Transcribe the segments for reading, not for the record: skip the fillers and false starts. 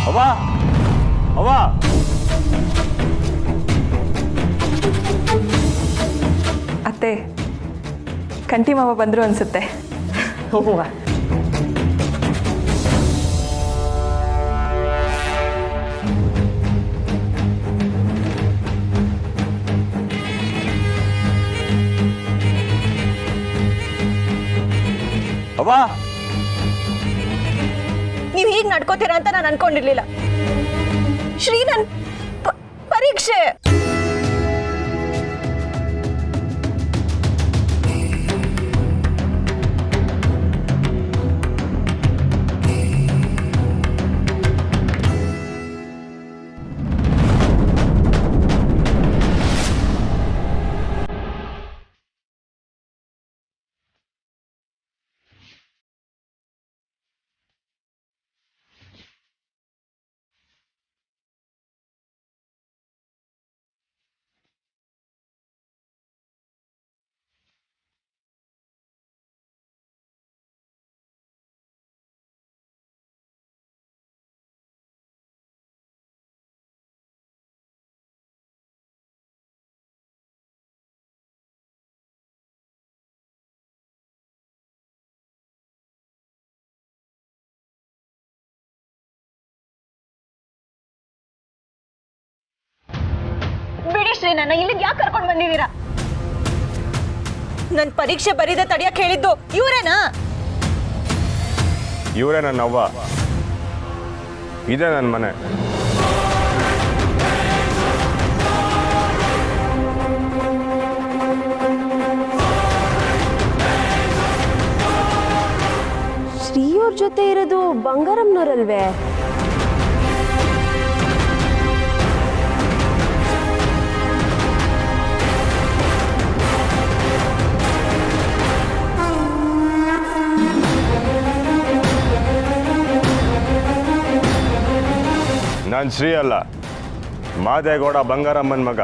ಅವ್ವ ಅವ್ವ ಅತ್ತೆ ಕಂಟಿ ಮಾವ ಬಂದರು ಅನ್ಸುತ್ತೆ. ಹೂವ ಅವ್ವ ನೀವು ಹೀಗೆ ನಡ್ಕೋತೀರಾ ಅಂತ ನಾನು ಅನ್ಕೊಂಡಿರ್ಲಿಲ್ಲ. ಶ್ರೀ ನನ್ನ ಪರೀಕ್ಷೆ. ಬಿಡಿ ಶ್ರೀ, ನನ್ನ ಇಲ್ಲಿಗೆ ಯಾಕೆ ಕರ್ಕೊಂಡು ಬಂದಿದ್ದೀರಾ? ನನ್ನ ಪರೀಕ್ಷೆ ಬರೀದೆ ತಡಿಯಕ್ಕೆ ಹೇಳಿದ್ದು ಇವರೇನಾ? ಇವರೇ ನನ್ನ ಅವ್ವ, ಇದೇ ನನ್ನ ಮನೆ. ಶ್ರೀಯವ್ರ ಜೊತೆ ಇರೋದು ಬಂಗಾರಮ್ಮನವರಲ್ವೇ? ನಾನು ಶ್ರೀ ಅಲ್ಲ, ಮಾದೇಗೌಡ ಬಂಗಾರಮ್ಮನ ಮಗ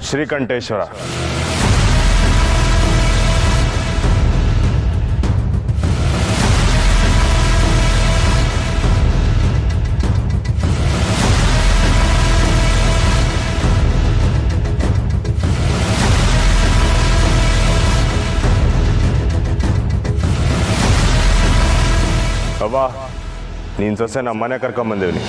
ಶ್ರೀಕಂಠೇಶ್ವರ. ಅವ್ವ, ನೀನು ಸೊಸೆ ನಮ್ಮ ಮನೆ ಕರ್ಕೊಂಬಂದೇವ್ನಿ.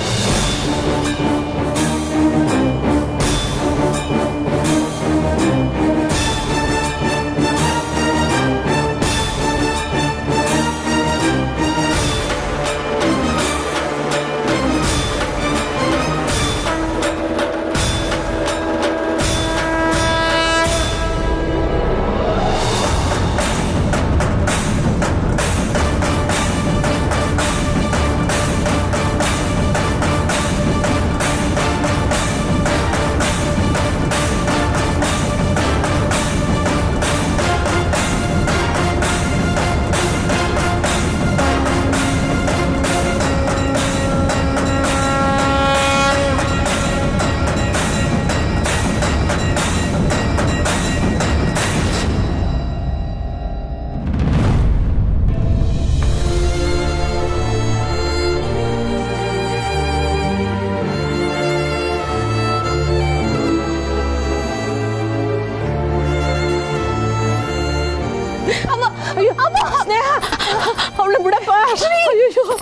ಅವಳು ಬಿಡಪ್ಪ.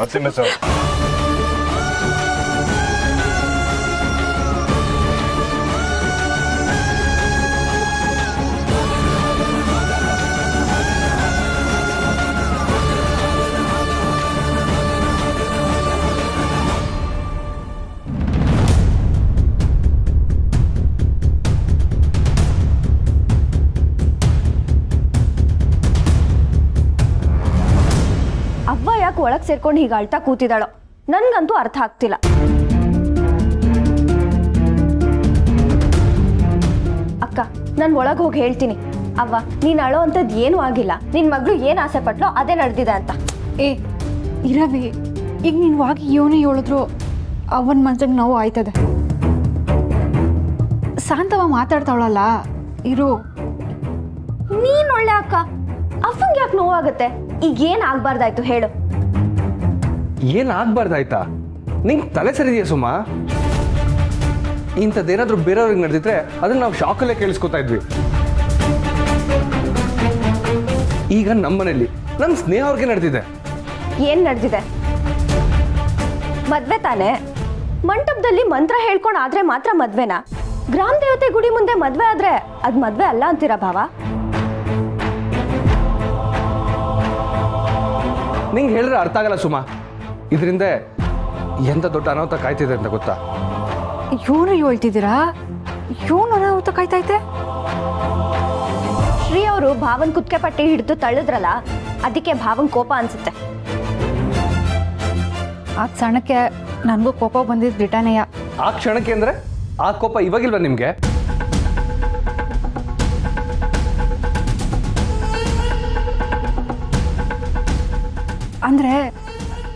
ಹತ್ತಿನ ಸರ್ ಅವ್ವ ಯಾಕೆ ಒಳಗೆ ಸೇರ್ಕೊಂಡು ಹೀಗೆ ಅಳ್ತಾ ಕೂತಿದ್ದಾಳೋ ನನ್ಗಂತೂ ಅರ್ಥ ಆಗ್ತಿಲ್ಲ. ಅಕ್ಕ, ನಾನು ಒಳಗೆ ಹೋಗಿ ಹೇಳ್ತೀನಿ. ಅವ್ವ, ನೀನು ಅಳೋ ಅಂಥದ್ದು ಏನೂ ಆಗಿಲ್ಲ, ನಿನ್ನ ಮಗಳು ಏನು ಆಸೆ ಪಟ್ಲೋ ಅದೇ ನಡೆದಿದೆ ಅಂತ. ಏ ಇರವಿ, ಈಗ ನೀನು ವಾಗಿ ಯೋನೇ ಹೇಳಿದ್ರು ಅವನ ಮನ್ಸಿಗೆ ನೋವು ಆಯ್ತದೆ. ಶಾಂತವ ಮಾತಾಡ್ತಾವಳಲ್ಲ, ಇರು. ನೀನು ಒಳ್ಳೆ ಅಕ್ಕ, ಅಪ್ಪಂಗೆ ಯಾಕೆ ನೋವಾಗುತ್ತೆ? ಈಗ ಏನು ಆಗ್ಬಾರ್ದಾಯ್ತು ಹೇಳು. ಏನು ಆಗ್ಬಾರ್ದಾಯ್ತಾ? ನಿಂಗೆ ತಲೆ ಸರಿದೆಯಾ ಸುಮಾ? ಇಂಥದ್ದೇನಾದ್ರೂ ಬೇರೆಯವ್ರಿಗೆ ನಡೆದಿದ್ರೆ ಅದನ್ನ ನಾವು ಶಾಕಲ್ಲೇ ಕೇಳಿಸ್ಕೊತಾ ಇದ್ವಿ. ಈಗ ನಮ್ಮನೇಲಿ ನಮ್ಮ ಸ್ನೇಹ ಅವ್ರಿಗೆ ನಡೆದಿದೆ. ಏನ್ ನಡೆದಿದೆ? ಮದ್ವೆ ತಾನೆ. ಮಂಟಪದಲ್ಲಿ ಮಂತ್ರ ಹೇಳ್ಕೊಂಡು ಆದ್ರೆ ಮಾತ್ರ ಮದ್ವೆನಾ? ಗ್ರಾಮ ದೇವತೆ ಗುಡಿ ಮುಂದೆ ಮದ್ವೆ ಆದ್ರೆ ಅದ್ ಮದ್ವೆ ಅಲ್ಲ ಅಂತೀರಾ ಭಾವ? ನಿಂಗೆ ಹೇಳಿದ್ರೆ ಅರ್ಥ ಆಗಲ್ಲ ಸುಮಾ. ಇದರಿಂದ ಎಂತ ದೊಡ್ಡ ಅನಾಹುತ ಕಾಯ್ತಿದೆ ಅಂತ ಗೊತ್ತಾ? ಏನು ಹೇಳ್ತಿದ್ದೀರಾ? ಏನು ಅನಾಹುತ ಕಾಯ್ತೈತೆ? ಶ್ರೀ ಅವರು ಭಾವನ್ ಕುತ್ಕೆ ಪಟ್ಟಿ ಹಿಡಿದು ತಳ್ಳಿದ್ರಲ್ಲ, ಅದಕ್ಕೆ ಭಾವನ್ ಕೋಪ ಅನ್ಸುತ್ತೆ. ಆ ಕ್ಷಣಕ್ಕೆ ನನಗೂ ಕೋಪ ಬಂದಿದ್ದು ಬ್ರಿಟಾನಿಯಾ. ಆ ಕ್ಷಣಕ್ಕೆ ಅಂದ್ರೆ ಆ ಕೋಪ ಇವಾಗಿಲ್ವಾ ನಿಮ್ಗೆ? ಅಂದರೆ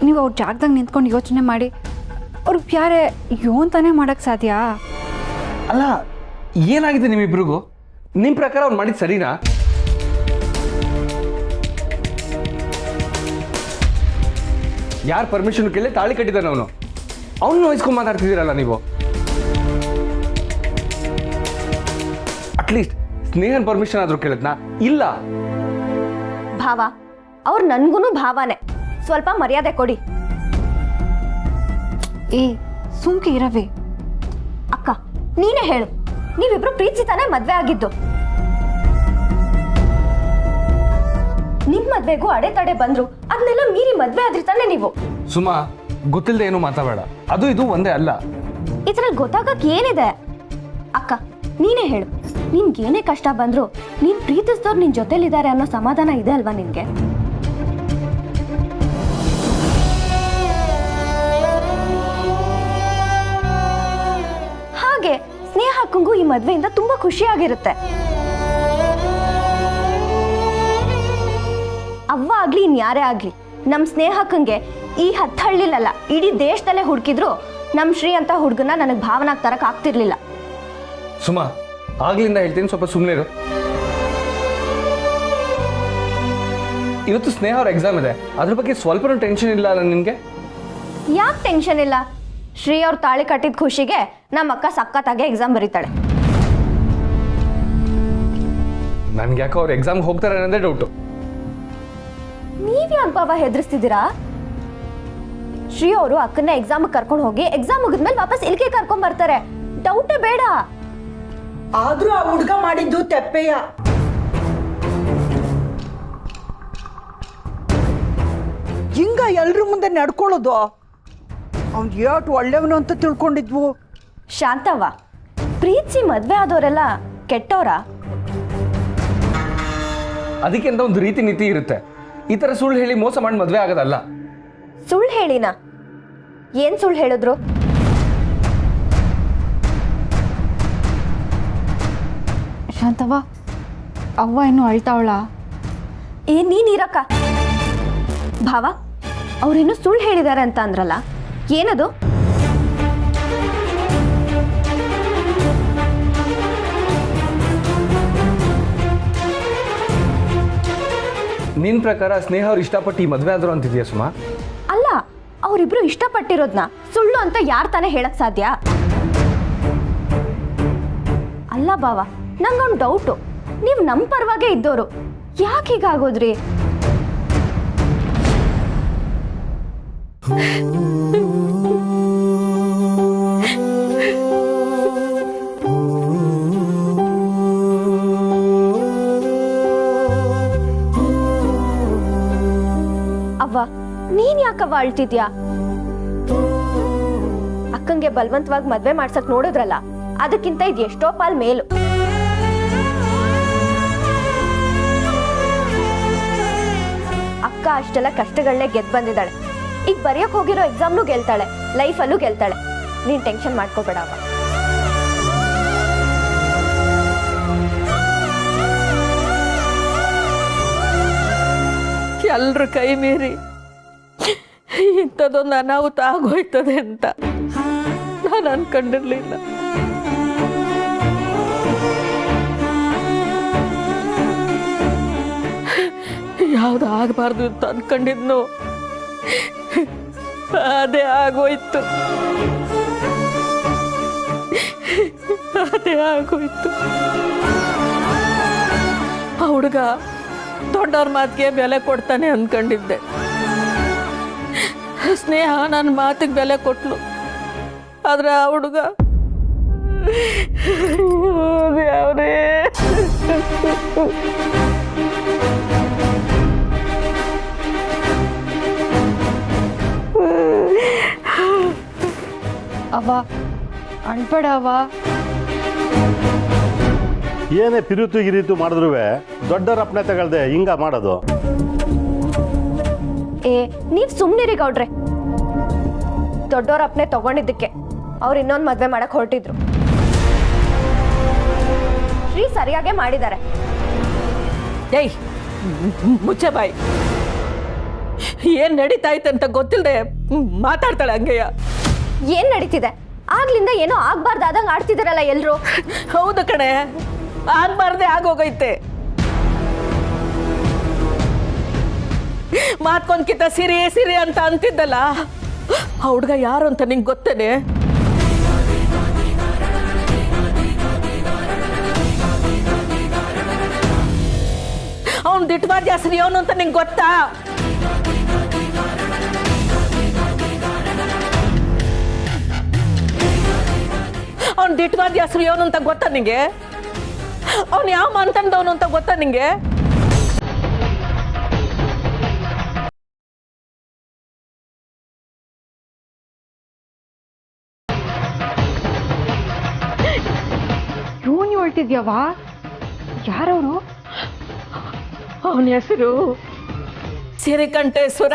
ನೀವು ಅವ್ರ ಜಾಗದಾಗ ನಿಂತ್ಕೊಂಡು ಯೋಚನೆ ಮಾಡಿ ಅವ್ರು ಯಾರೇ ಯೋನ್ ತಾನೇ ಮಾಡೋಕ್ಕೆ ಸಾಧ್ಯ? ಅಲ್ಲ, ಏನಾಗಿದೆ ನಿಮ್ಮಿಬ್ರಿಗೂ? ನಿಮ್ಮ ಪ್ರಕಾರ ಅವ್ನು ಮಾಡಿದ್ ಸರಿನಾ? ಯಾರ ಪರ್ಮಿಷನ್ ಕೇಳಿ ತಾಳಿ ಕಟ್ಟಿದ್ದಾನೆ ಅವನು? ಅವನು ವಹಿಸ್ಕೊಂಡು ಮಾತಾಡ್ತಿದ್ದೀರಲ್ಲ ನೀವು. ಅಟ್ಲೀಸ್ಟ್ ಸ್ನೇಹನ್ ಪರ್ಮಿಷನ್ ಆದ್ರೂ ಕೇಳಿದ್ನಾ? ಇಲ್ಲ. ಭಾವ, ಅವ್ರು ನನ್ಗೂನು ಭಾವನೆ. ಸ್ವಲ್ಪ ಮರ್ಯಾದೆ ಕೊಡಿ. ಏ ಸುಮ್ಕೆ ಇರವೆ. ಅಕ್ಕ, ನೀನೇ ಹೇಳು, ನೀವಿಬ್ರು ಪ್ರೀತಿ ತಾನೇ ಮದ್ವೆ ಆಗಿದ್ದು? ನಿಮ್ ಮದ್ವೆಗೂ ಅಡೆತಡೆ ಬಂದ್ರು ಅದನ್ನೆಲ್ಲ ಮೀರಿ ಮದ್ವೆ ಆದ್ರಿ ತಾನೆ ನೀವು? ಸುಮಾ, ಗೊತ್ತಿಲ್ಲದೆ ಏನು ಮಾತಾಡಬೇಡ. ಅದು ಇದು ಒಂದೇ ಅಲ್ಲ. ಇದ್ರಲ್ಲಿ ಗೊತ್ತಾಗಕ್ ಏನಿದೆ? ಅಕ್ಕ, ನೀನೇ ಹೇಳು, ನಿನ್ಗೇನೇ ಕಷ್ಟ ಬಂದ್ರು ನೀನ್ ಪ್ರೀತಿಸಿದವ್ರು ನಿನ್ ಜೊತೆಲಿದ್ದಾರೆ ಅನ್ನೋ ಸಮಾಧಾನ ಇದೆ ಅಲ್ವಾ ನಿನ್ಗೆ? ಹಾಗೆ ಸ್ನೇಹ ಅಕ್ಕಂಗೂ ಈ ಮದ್ವೆಯಿಂದ ತುಂಬಾ ಖುಷಿಯಾಗಿರುತ್ತೆ. ಅವ್ವ ಆಗ್ಲಿ ಇನ್ಯಾರೇ ಆಗ್ಲಿ, ನಮ್ ಸ್ನೇಹ ಅಕ್ಕಂಗೆ ಈ 10 ಹಳ್ಳಿಲಲ್ಲ ಇಡೀ ದೇಶದಲ್ಲೇ ಹುಡುಕಿದ್ರು ನಮ್ ಶ್ರೀ ಅಂತ ಹುಡುಗನ ನನಗ್ ಭಾವನಾಗ್ ತರಕ್ ಆಗ್ತಿರ್ಲಿಲ್ಲ. ಸುಮಾ, ಆಗ್ಲಿಂದ ಹೇಳ್ತೀನಿ, ಸ್ವಲ್ಪ ಸುಮ್ಮನೆ ಇರು. ಇವತ್ತು ಸ್ನೇಹ ಅವ್ರ ಎಕ್ಸಾಮ್ ಇದೆ, ಅದ್ರ ಬಗ್ಗೆ ಸ್ವಲ್ಪನೂ ಟೆನ್ಷನ್ ಇಲ್ಲ ಅಲ್ಲ ನಿನ್ಗೆ? ಯಾಕೆ ಟೆನ್ಷನ್ ಇಲ್ಲ? ಶ್ರೀ ಅವ್ರ ತಾಳಿ ಕಟ್ಟಿದ ಖುಷಿಗೆ ನಮ್ಮ ಅಕ್ಕ ಸಖತ್ತಾಗೆ ಎಕ್ಸಾಮ್ ಬರೀತಾಳೆ. ನನ್ಗೆ ಯಾಕೋ ಅವ್ರು ಎಕ್ಸಾಮ್ಗೆ ಹೋಗ್ತಾರೆ ಅನ್ನೋದೇ ಡೌಟು. ನೀವ್ ಯಾಕೆ ಬಾಬಾ ಹೆದರ್ಸ್ತಿದ್ದೀರಾ? ಶ್ರೀ ಅವರು ಅಕ್ಕನ್ನ ಎಕ್ಸಾಮ್ ಕರ್ಕೊಂಡು ಹೋಗಿ ಎಕ್ಸಾಮ್ ಮುಗಿದ್ಮೇಲೆ ವಾಪಸ್ ಇಲ್ಲಿಗೆ ಕರ್ಕೊಂಡ್ ಬರ್ತಾರೆ. ಡೌಟೇ ಬೇಡ. ಆದ್ರೂ ಆ ಹುಡ್ಗ ಮಾಡಿದ್ದು ತೆಪ್ಪೆಯ. ಹಿಂಗ ಎಲ್ರ ಮುಂದೆ ನಡ್ಕೊಳ್ಳೋದು? ಅವ್ನು ಎಷ್ಟು ಒಳ್ಳೆಯವನು ಅಂತ ತಿಳ್ಕೊಂಡಿದ್ವು. ಶಾಂತವ್ವ, ಪ್ರೀತಿ ಮದ್ವೆ ಆದವರೆಲ್ಲ ಕೆಟ್ಟವ್ರ? ಅದಕ್ಕೆ ಅಂತ ಒಂದು ರೀತಿ ನೀತಿ ಇರುತ್ತೆ. ಈ ತರ ಸುಳ್ಳು ಹೇಳಿ ಮೋಸ ಮಾಡಿ ಮದ್ವೆ ಆಗೋದಲ್ಲ. ಸುಳ್ಳು ಹೇಳಿನ? ಏನ್ ಸುಳ್ಳು ಹೇಳಿದ್ರು? ಶಾಂತವ್ವ, ಅವ್ವ ಇನ್ನೂ ಅಳ್ತಾವಳ? ನೀನಿರಕ್ಕ. ಭಾವ, ಅವ್ರೇನು ಸುಳ್ಳು ಹೇಳಿದ್ದಾರೆ ಅಂತ ಅಂದ್ರಲ್ಲ, ಏನದು? ನಿನ್ ಪ್ರಕಾರ ಸ್ನೇಹ ಅವ್ರು ಇಷ್ಟಪಟ್ಟು ಈ ಮದ್ವೆ ಆದ್ರು ಅಂತಿದ್ಯಾ ಸುಮಾ? ಅಲ್ಲ, ಅವರಿಬ್ರು ಇಷ್ಟಪಟ್ಟಿರೋದ್ನ ಸುಳ್ಳು ಅಂತ ಯಾರು ತಾನೇ ಹೇಳಕ್ ಸಾಧ್ಯ? ಅಲ್ಲ ಬಾವ, ನಂಗೊಂದು ಡೌಟು. ನೀವು ನಮ್ಮ ಪರವಾಗೇ ಇದ್ದೋರು, ಯಾಕೆ ಹೀಗಾಗೋದ್ರಿ? ಅವ್ವ, ನೀನ್ ಯಾಕವ್ವ ಅಳ್ತಿದ್ಯಾ? ಅಕ್ಕಂಗೆ ಬಲವಂತವಾಗಿ ಮದ್ವೆ ಮಾಡ್ಸಕ್ ನೋಡಿದ್ರಲ್ಲ, ಅದಕ್ಕಿಂತ ಇದು ಎಷ್ಟೋ ಪಾಲ್ ಮೇಲು. ಅಕ್ಕ ಅಷ್ಟೆಲ್ಲ ಕಷ್ಟಗಳನ್ನೇ ಗೆದ್ದು ಬಂದಿದ್ದಾಳೆ. ಈಗ ಬರೆಯಕ್ ಹೋಗಿರೋ ಎಕ್ಸಾಮ್ನು ಗೆಲ್ತಾಳೆ, ಲೈಫಲ್ಲೂ ಗೆಲ್ತಾಳೆ. ನೀನ್ ಟೆನ್ಷನ್ ಮಾಡ್ಕೋಬೇಡ ಅವ್ವ. ಎಲ್ರ ಕೈ ಮೀರಿ ಇಂಥದ್ದೊಂದು ಅನಾಹುತ ಆಗೋಯ್ತದೆ ಅಂತ ನಾನು ಅನ್ಕೊಂಡಿರ್ಲಿಲ್ಲ. ಯಾವ್ದು ಆಗಬಾರ್ದು ಅಂತ ಅನ್ಕೊಂಡಿದ್ನು, ಅದೇ ಆಗೋಯ್ತು. ಅದೇ ಆಗೋಯ್ತು. ಆ ಹುಡುಗ ದೊಡ್ಡವ್ರ ಮಾತಿಗೆ ಬೆಲೆ ಕೊಡ್ತಾನೆ ಅಂದ್ಕೊಂಡಿದ್ದೆ. ಸ್ನೇಹ ನನ್ನ ಮಾತಿಗೆ ಬೆಲೆ ಕೊಟ್ಲು. ಆದ್ರೆ ಆ ಹುಡುಗ ಅವರೇ ಅವ್ವ ಅಳ್ಬೇಡ ಅವ್ವ. ಏನೇ ಪಿರುತು ಗಿರಿತು ಮಾಡಿದ್ರು ದೊಡ್ಡವ್ರ ಅಪ್ಪನೆ ತಗೊಳ್ದೆ ಹಿಂಗ ಮಾಡೋದು. ಏ ನೀವ್ ಸುಮ್ನಿರಿ ಗೌಡ್ರೆ. ದೊಡ್ಡವ್ರ ಅಪ್ನೆ ತಗೊಂಡಿದ್ದಕ್ಕೆ ಅವ್ರು ಇನ್ನೊಂದು ಮದ್ವೆ ಮಾಡಕ್ ಹೊರಟಿದ್ರು. ಶ್ರೀ ಸರಿಯಾಗೆ ಮಾಡಿದ್ದಾರೆ. ಏಯ್ ಮುಚ್ಚೆ ಬಾಯಿ. ಏನ್ ನಡೀತಾ ಅಂತ ಗೊತ್ತಿಲ್ಲದೆ ಮಾತಾಡ್ತಾಳೆ ಹಂಗೆಯ. ಏನ್ ನಡೀತಿದೆ? ಆಗ್ಲಿಂದ ಏನೋ ಆಗ್ಬಾರ್ದಾದಂಗ ಆಡ್ತಿದಾರಲ್ಲ ಎಲ್ರು. ಹೌದು ಕಣೆ, ಆಗ್ಬಾರ್ದೆ ಆಗೋಗೈತೆ. ಮಾತ್ಕೊಂಡ್ಕಿಂತ ಸಿರಿ ಸಿರಿ ಅಂತ ಅಂತಿದ್ದಲ್ಲ, ಆ ಹುಡ್ಗ ಯಾರು ಅಂತ ನಿಂಗೆ ಗೊತ್ತೇನೆ? ಅವನ್ ದಿಟ್ವಾದ ಹೆಸರು ಅವನು ಅಂತ ನಿಂಗೆ ಗೊತ್ತಾ? ಅವ್ನು ದಿಟ್ವಾದ ಹೆಸರು ಅವನು ಅಂತ ಗೊತ್ತಾ ನಿಂಗೆ? ಅವನು ಯಾವ ಮಂತಂದವನು ಅಂತ ಗೊತ್ತಾ ನಿಂಗೆ? ಇವನು ಹೇಳ್ತಿದ್ಯವ್ವ? ಯಾರವರು? ಅವನ ಹೆಸರು ಸಿರಿಕಂಠೇಶ್ವರ.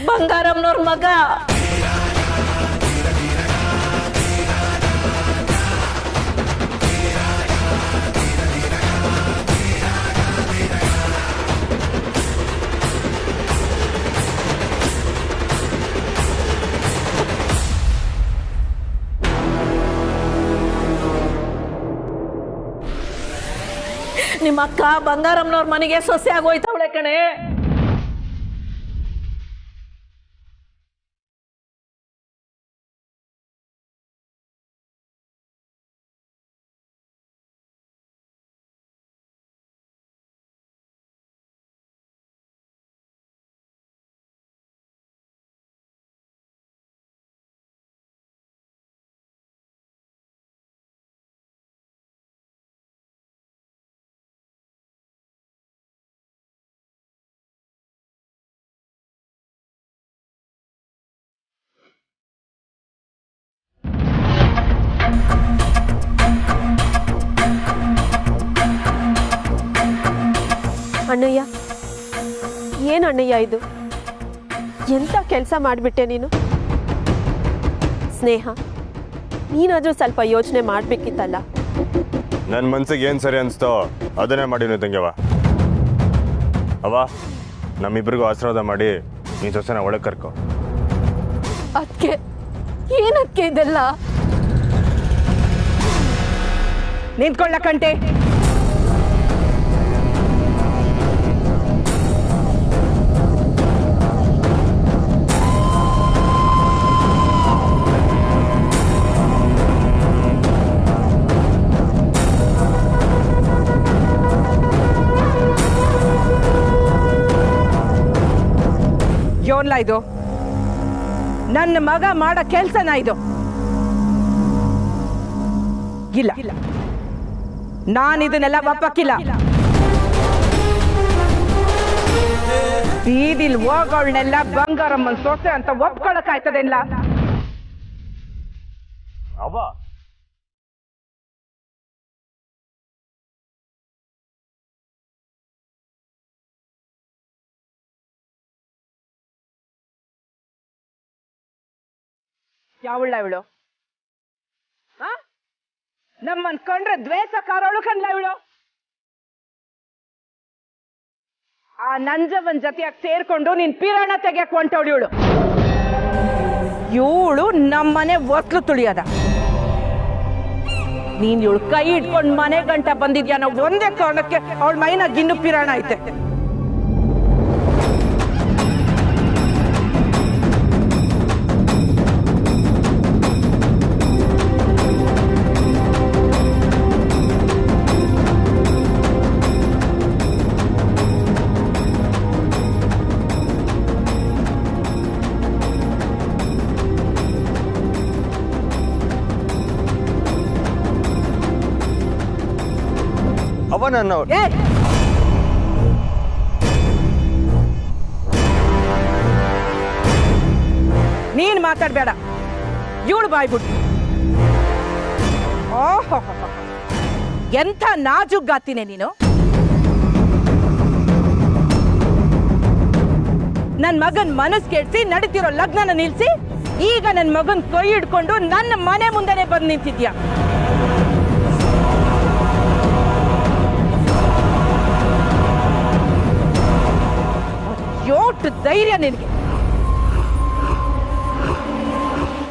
ಬಂಗಾರಮ್ಮನವ್ರ ಮಗ. ನಿಮ್ಮ ಅಕ್ಕ ಬಂಗಾರಮ್ಮನವ್ರ ಮನೆಗೆ ಸೊಸೆ ಆಗೋಯ್ತವಳೆ ಕಣೆ. ಅಣ್ಣಯ್ಯ, ಏನು ಅಣ್ಣಯ್ಯ ಇದು? ಎಂಥ ಕೆಲಸ ಮಾಡಿಬಿಟ್ಟೆ ನೀನು. ಸ್ನೇಹ, ನೀನಾದರೂ ಸ್ವಲ್ಪ ಯೋಚನೆ ಮಾಡಬೇಕಿತ್ತಲ್ಲ. ನನ್ನ ಮನ್ಸಿಗೆ ಏನು ಸರಿ ಅನಿಸ್ತೋ ಅದನ್ನೇ ಮಾಡಿನಿ ತಂಗ್ಯವ. ಅವ ನಮ್ಮಿಬ್ರಿಗೂ ಆಶೀರ್ವಾದ ಮಾಡಿ ನೀ ಸೊಸೆನ ಒಳಗೆ ಕರ್ಕೊ. ಅದಕ್ಕೆ ಏನಕ್ಕೆ ಇದೆಲ್ಲ? ನಿಂತ್ಕೊಳ್ಳಕಂಟೆ. ಯೋನ್ಲ ಇದು ನನ್ನ ಮಗ ಮಾಡೋ ಕೆಲ್ಸನ ಇದು? ಇಲ್ಲ, ನಾನಿದನ್ನೆಲ್ಲ ಒಪ್ಪಕ್ಕಿಲ್ಲ. ಬೀದಿಲ್ ಹೋಗೋಳ್ನೆಲ್ಲ ಬಂಗಾರಮ್ಮನ್ ಸೊಸೆ ಅಂತ ಒಪ್ಕೊಳಕಾಯ್ತದೆಲ್ಲ? ಅವ ಯಾವಳ ಇವಳು? ನಮ್ಮನ್ ಕಂಡ್ರೆ ದ್ವೇಷಕಾರವಳು ಕಣ್ಲ ಇವಳು. ಆ ನಂಜವನ್ ಜೊತೆಯಾಗಿ ಸೇರ್ಕೊಂಡು ನೀನ್ ಪಿರಾಣ ತೆಗೆಯಕ್ ಹೊಂಟವಳು ಇವಳು. ಇವಳು ನಮ್ಮನೆ ಒತ್ಲು ತುಳಿಯದ. ನೀನ್ ಇವಳು ಕೈ ಇಟ್ಕೊಂಡು ಮನೆ ಗಂಟ ಬಂದಿದ್ಯಾ ನಾವು ಒಂದೇ ಕಾರಣಕ್ಕೆ ಅವಳ ಮೈನ ಗಿನ್ನು ಪಿರಾಣ ಐತೆ. ಅವ ನನ್ನ ನೀನ್ ಮಾತಾಡ್ಬೇಡ, ಇವಳು ಬಾಯ್ಬಿಟ್ಟು. ಓಹೋ, ಎಂಥ ನಾಜುಗ್ಗಾತಿನೇ ನೀನು. ನನ್ ಮಗನ್ ಮನಸ್ ಕೆಡ್ಸಿ ನಡೀತಿರೋ ಲಗ್ನನ ನಿಲ್ಸಿ ಈಗ ನನ್ ಮಗನ್ ಕೈ ಹಿಡ್ಕೊಂಡು ನನ್ನ ಮನೆ ಮುಂದೆನೆ ಬಂದು ನಿಂತಿದ್ಯಾ. ಯೋಟ್ ಧೈರ್ಯ ನಿನಗೆ.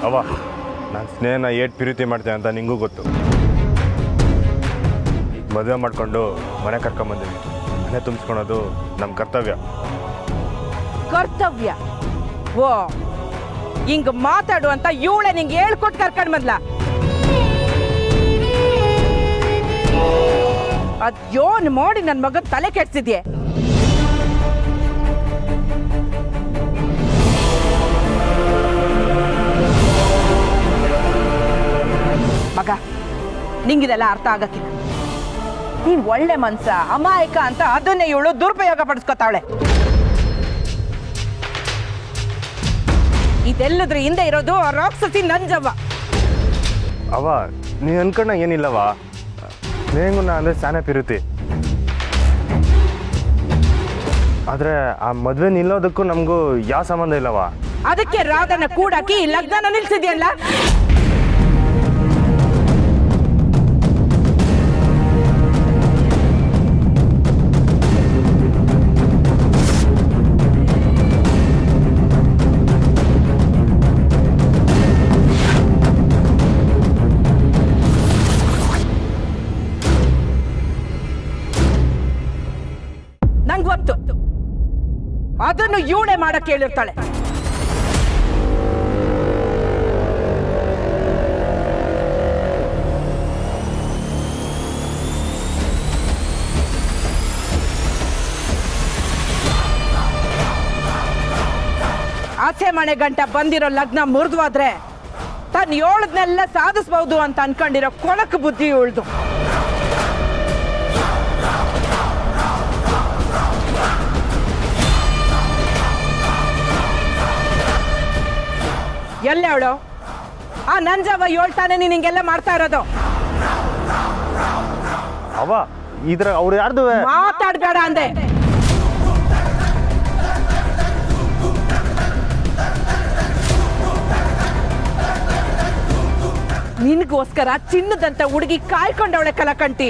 ಅವ ನಾನು ಸ್ನೇಹನ ಏಟ್ ಪ್ರೀತಿ ಮಾಡ್ತೇನೆ ಅಂತ ನಿಂಗೂ ಗೊತ್ತು. ಮದುವೆ ಮಾಡ್ಕೊಂಡು ಮನೆ ಕರ್ಕೊಂಬಂದಿದ್ವಿ. ಮನೆ ತುಂಬಿಸ್ಕೊಳೋದು ನಮ್ಮ ಕರ್ತವ್ಯ. ಕರ್ತವ್ಯ? ಓ, ಹಿಂಗ ಮಾತಾಡು ಅಂತ ಇವಳೆ ನಿಂಗೆ ಹೇಳ್ಕೊಟ್ಟು ಕರ್ಕೊಂಡ್ ಬಂದ್ಲ. ಅದ್ ಯೋನ್ ಮಾಡಿ ನನ್ ಮಗನ್ ತಲೆ ಕೆಡ್ಸಿದ್ಯೆ. ಮಗ, ನಿಂಗಿದೆಲ್ಲ ಅರ್ಥ ಆಗಕ್ಕಿಲ್ಲ. ನೀನ್ ಒಳ್ಳೆ ಮನ್ಸ, ಅಮಾಯಕ ಅಂತ ಅದನ್ನೇ ಇವಳು ದುರುಪಯೋಗ ಪಡಿಸ್ಕೊತಾವಳೆ. ಇದೆಲ್ಲದ್ರ ಹಿಂದೆ ಇರೋದು ರಾಕ್ಷಸಿ ನಂಜವ್ವ. ಅವ ನೀ ಅನ್ಕೊಂಡ ಏನಿಲ್ಲವ. ಸ್ನೇಹಗುಣ ಅಂದ್ರೆ ಸ್ಯಾನೆ ಪಿರುತಿ. ಆದ್ರೆ ಆ ಮದ್ವೆ ನಿಲ್ಲೋದಕ್ಕೂ ನಮಗೂ ಯಾವ ಸಂಬಂಧ ಇಲ್ಲವ. ಅದಕ್ಕೆ ರಾಧನ ಕೂಡಾಕಿ ಲಗ್ನ ನಿಲ್ಸಿದ್ಯಲ್ಲ. ನಂಗೆ ಗೊತ್ತು, ಅದನ್ನು ಇವಳೆ ಮಾಡಕ್ಕೆ ಹೇಳಿರ್ತಾಳೆ. ಆಚೆ ಮನೆ ಗಂಟ ಬಂದಿರೋ ಲಗ್ನ ಮುರಿದ್ವಾದ್ರೆ ತನ್ನ ಏಳದ್ನೆಲ್ಲ ಸಾಧಿಸಬಹುದು ಅಂತ ಅನ್ಕೊಂಡಿರೋ ಕೊಳಕು ಬುದ್ಧಿ ಉಳ್ದು. ಎಲ್ಲ ಅವಳು ಆ ನಂಜವ್ವ ಹೇಳ್ತಾನೆ ನೀನ್ ಹಿಂಗೆಲ್ಲ ಮಾಡ್ತಾ ಇರೋದು. ಅವ ಇದ್ರ ಅವ್ರು ಯಾರ್ದು ಮಾತಾಡ್ಬೇಡ ಅಂದೆ. ನಿನ್ಗೋಸ್ಕರ ಚಿನ್ನದಂತ ಹುಡುಗಿ ಕಾಯ್ಕೊಂಡವಳೆ ಕಲಕಂಟಿ.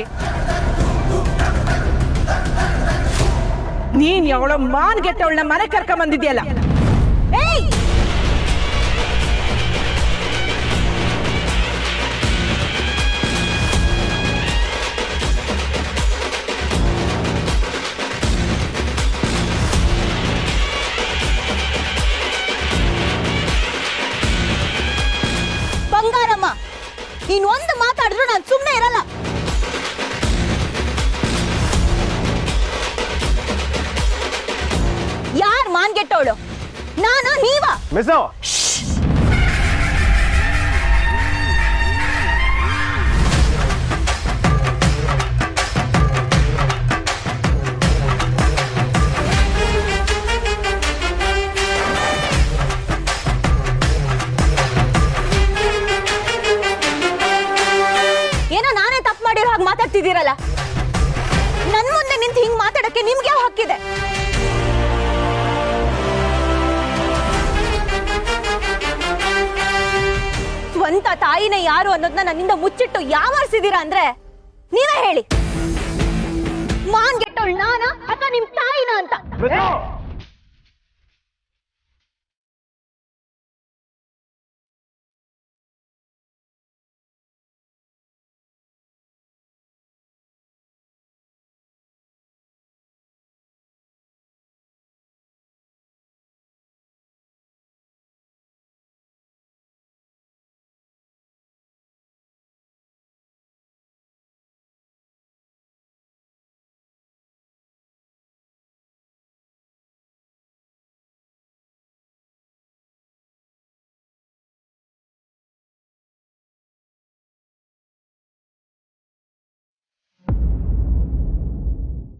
ನೀನ್ ಅವಳ ಮಾನ್ಗೆಟ್ಟವಳನ್ನ ಮನೆ ಕರ್ಕೊಂಡ್ ಬಂದಿದ್ಯಲ್ಲ. ಏಯ್, ಬಂಗಾರಮ್ಮ, ನೀನ್ ಒಂದು ಮಾತಾಡಿದ್ರು ನಾನು ಸುಮ್ಮನೆ ಇರಲ್ಲ. ಯಾರ್ ಮಾನ್ಗೆಟ್ಟವಳು? ನಾನಾ ನೀವಾ? ಮಿಸೋ, ಏನೋ ನಾನೇ ತಪ್ಪು ಮಾಡಿರೋ ಹಾಗೆ ಮಾತಾಡ್ತಿದ್ದೀರಲ್ಲ. ನನ್ ಮುಂದೆ ನಿಂತು ಹಿಂಗ್ ಮಾತಾಡಕ್ಕೆ ನಿಮ್ಗೆ ಯಾವ ಹಕ್ಕಿದೆ? ಸ್ವಂತ ತಾಯಿನೇ ಯಾರು ಅನ್ನೋದನ್ನ ನನ್ನಿಂದ ಮುಚ್ಚಿಟ್ಟು ಯಾವಾರಿಸಿದೀರಾ ಅಂದ್ರೆ ನೀವೇ ಹೇಳಿ. ಮಾನ್ಗೆಟ್ಟವಳು ನಾನಾ ಅಥವಾ ನಿಮ್ ತಾಯಿನ ಅಂತ?